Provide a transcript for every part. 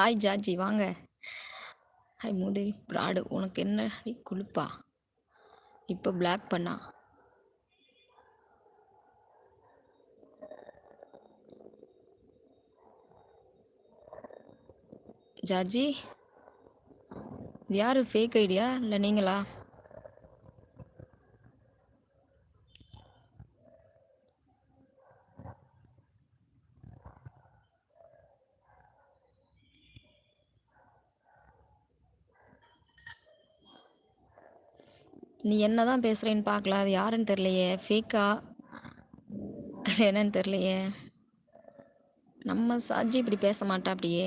Hi ஜார்ஜி வாங்க. Hi மூதேவி fraud உனக்கு என்ன குளிப்பா இப்போ பிளாக் பண்ணா. ஜார்ஜி இது யார் ஃபேக் ஐடியா இல்லை நீங்களா? நீ என்ன தான் பேசுகிறேன்னு பார்க்கல, அது யாருன்னு தெரிலையே, ஃபேக்கா என்னன்னு தெரிலையே. நம்ம சாஜி இப்படி பேச மாட்டா அப்படியே,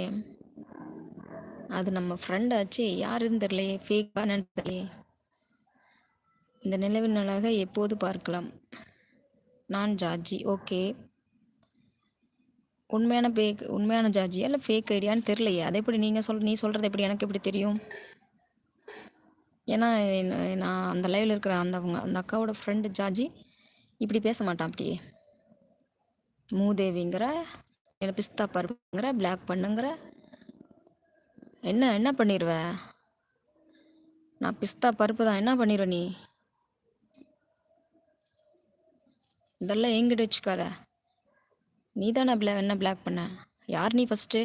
அது நம்ம ஃப்ரெண்ட் ஆச்சு, யாருன்னு தெரிலையே, ஃபேக்கா என்னன்னு தெரியலையே. இந்த நிலவின் அழகை எப்போது பார்க்கலாம்? நான் ஜார்ஜி. ஓகே, உண்மையான ஜார்ஜியா இல்லை ஃபேக் ஐடியான்னு தெரிலையே. அதை எப்படி நீ சொல்கிறது எப்படி எனக்கு எப்படி தெரியும்? ஏன்னா நான் அந்த லைவில் இருக்கிற அந்த அக்காவோட ஃப்ரெண்டு ஜார்ஜி இப்படி பேச மாட்டான் அப்படியே. மூதேவிங்கிற, என்ன பிஸ்தா பருப்புங்கிற, பிளாக் பண்ணுங்கிற, என்ன பண்ணிடுவ? நான் பிஸ்தா பருப்பு தான், என்ன பண்ணிடுவ நீ? இதெல்லாம் எங்கிட்ட வச்சுக்காத. நீ தானே என்ன பிளாக் பண்ண? யார் நீ ஃபஸ்ட்டு?